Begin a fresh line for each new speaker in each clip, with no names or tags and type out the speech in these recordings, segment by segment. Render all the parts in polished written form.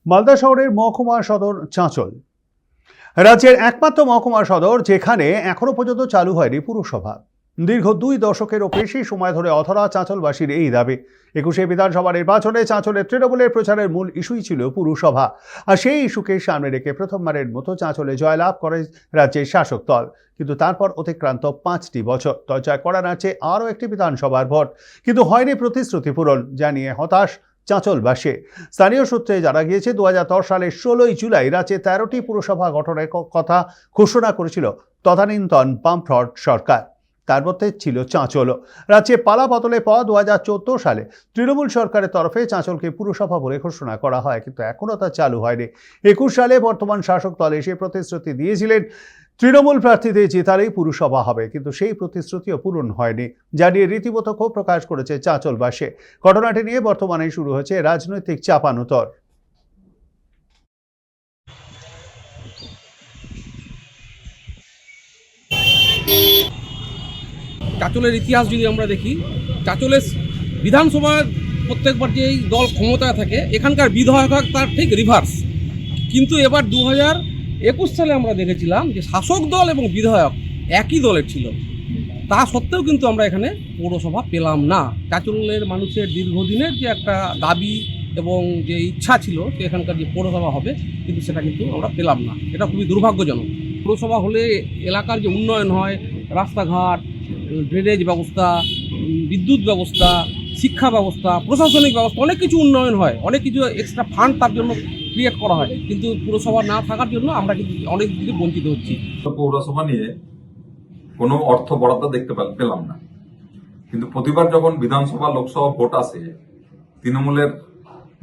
মালদা শহরের মহকুমা সদর চাঁচল রাজ্যের একমাত্র মহকুমা সদর যেখানে এখনো পর্যন্ত চালু হয়নি পুরসভা। দীর্ঘ 2 দশকেরও বেশি সময় ধরে অধরা চাঁচলবাসীর এই দাবি। 21শে বিধানসভা নির্বাচনে চাঁচলের তৃণমূলের প্রচারের মূল ইস্যুই ছিল পুরসভা, আর সেই ইস্যুকে সামনে রেখে প্রথমবারের মতো চাঁচলে জয়লাভ করে রাজ্যের শাসক দল। কিন্তু তারপর অতিক্রান্ত 5টি বছর, দরজায় কড়া নাড়ছে আরও একটি বিধানসভার ভোট, কিন্তু হয়নি প্রতিশ্রুতি পূরণ, যা নিয়ে হতাশ চাঁচলবাসী। স্থানীয় সূত্রে জানা গিয়েছে 2010 সালের 16ই জুলাই রাজ্যে 13টি পুরসভা গঠনের কথা ঘোষণা করেছিল তদানীন্তন বামফ্রন্ট সরকার। তার মধ্যে ছিল চাঁচলও। রাজ্যে পালা বদলের পর 2014 সালে তৃণমূল সরকারের তরফে চাঁচলকে পুরসভা বলে ঘোষণা করা হয়, কিন্তু এখনও তা চালু হয়নি। 21 সালে বর্তমান শাসক দল এসে প্রতিশ্রুতি দিয়েছিলেন তৃণমূল প্রার্থীদের জেতালেই পুরসভা হবে, কিন্তু সেই প্রতিশ্রুতিও পূরণ হয়নি, যা নিয়ে রীতিমতো ক্ষোভ প্রকাশ করেছে চাঁচলবাসী। ঘটনাটি নিয়ে বর্তমানে শুরু হয়েছে রাজনৈতিক চাপানুতর।
চাঁচলের ইতিহাস যদি আমরা দেখি, চাঁচলের বিধানসভার প্রত্যেকবার যে দল ক্ষমতায় থাকে, এখানকার বিধায়ক তার ঠিক রিভার্স। কিন্তু এবার 2021 সালে আমরা দেখেছিলাম যে শাসক দল এবং বিধায়ক একই দলের ছিল। তা সত্ত্বেও কিন্তু আমরা এখানে পৌরসভা পেলাম না। চাঁচলের মানুষের দীর্ঘদিনের যে একটা দাবি এবং যে ইচ্ছা ছিল যে এখানকার যে পৌরসভা হবে, কিন্তু সেটা কিন্তু আমরা পেলাম না। এটা খুবই দুর্ভাগ্যজনক। পৌরসভা হলে এলাকার যে উন্নয়ন হয়, রাস্তাঘাট, ড্রেনেজ ব্যবস্থা, বিদ্যুৎ ব্যবস্থা, শিক্ষা ব্যবস্থা, প্রশাসনিক ব্যবস্থা, অনেক কিছু উন্নয়ন হয়, অনেক কিছু এক্সট্রা ফান্ড তার জন্য ক্রিয়েট করা হয়। কিন্তু পুরসভা না থাকার জন্য আমরা কিন্তু অনেক কিছু বঞ্চিত হচ্ছি।
পৌরসভা নিয়ে কোনো অর্থ বরাদ্দ দেখতে পেলাম না, কিন্তু প্রতিবার যখন বিধানসভা লোকসভা ভোট আসে, তৃণমূলের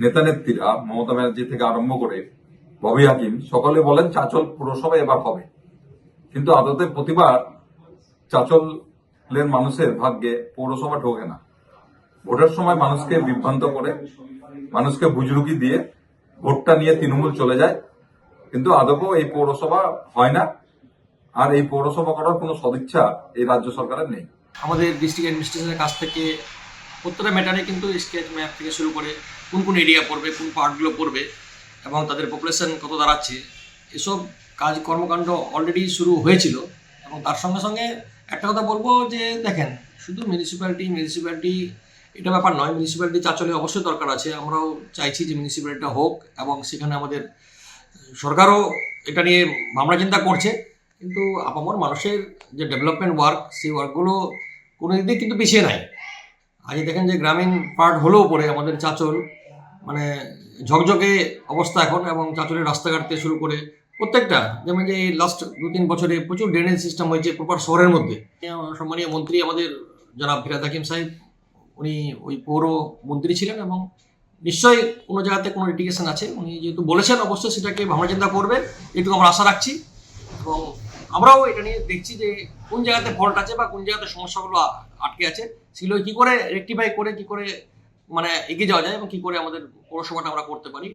নেতা নেত্রীরা মমতা ব্যানার্জি থেকে আরম্ভ করে ববি হাকিম সকলে বলেন চাঁচল পুরসভা এবার হবে, কিন্তু আদতে প্রতিবার চাঁচলের মানুষের ভাগ্যে পৌরসভা ঢোকে না। ভোটের সময় মানুষকে বিভ্রান্ত করে, মানুষকে বুজরুকি দিয়ে ভোটটা নিয়ে তৃণমূল চলে যায়, কিন্তু আদৌ এই পৌরসভা হয় না। আর এই পৌরসভা করার কোনো সদিচ্ছা এই রাজ্য সরকারের নেই।
আমাদের ডিস্ট্রিক্ট অ্যাডমিনিস্ট্রেশনের কাছ থেকে প্রত্যেকটা ম্যাটারে কিন্তু স্কেচ ম্যাপ থেকে শুরু করে কোন কোন এরিয়া পড়বে, কোন পার্টগুলো পড়বে এবং তাদের পপুলেশন কত দাঁড়াচ্ছে, এসব কাজ কর্মকাণ্ড অলরেডি শুরু হয়েছিল। এবং তার সঙ্গে সঙ্গে একটা কথা বলবো যে দেখেন, শুধু মিউনিসিপ্যালিটি এটা ব্যাপার নয়। মিউনিসিপ্যালিটি চাঁচলে অবশ্যই দরকার আছে। আমরাও চাইছি যে মিউনিসিপ্যালিটিটা হোক, এবং সেখানে আমাদের সরকারও এটা নিয়ে ভাবনা চিন্তা করছে। কিন্তু আপামর মানুষের যে ডেভেলপমেন্ট ওয়ার্ক, সেই ওয়ার্কগুলো কোনো দিক দিয়ে কিন্তু পিছিয়ে নাই। আজ দেখেন যে গ্রামীণ পার্ট হলেও পরে আমাদের চাঁচল মানে ঝকঝকে অবস্থা এখন, এবং চাঁচলের রাস্তাঘাট থেকে শুরু করে প্রত্যেকটা, যেমন যে এই লাস্ট 2-3 বছরে প্রচুর ড্রেনেজ সিস্টেম হয়েছে প্রপার শহরের মধ্যে। সম্মানীয় মন্ত্রী আমাদের জনাব ফিরহাদ হাকিম সাহেব, উনি ওই পৌর মন্ত্রী ছিলেন, এবং নিশ্চয়ই কোনো জায়গাতে কোনো লিটিগেশন আছে। উনি যেহেতু বলেছেন, অবশ্যই সেটাকে ভাবনা চিন্তা করবেন, এটুকু আমরা আশা রাখছি। এবং আমরাও এটা নিয়ে দেখছি যে কোন জায়গাতে ফল্ট আছে বা কোন জায়গাতে সমস্যাগুলো আটকে আছে, সেগুলো কি করে রেকটিফাই করে কি করে মানে এগিয়ে যাওয়া যায় এবং কি করে আমাদের পৌরসভাটা আমরা করতে পারি।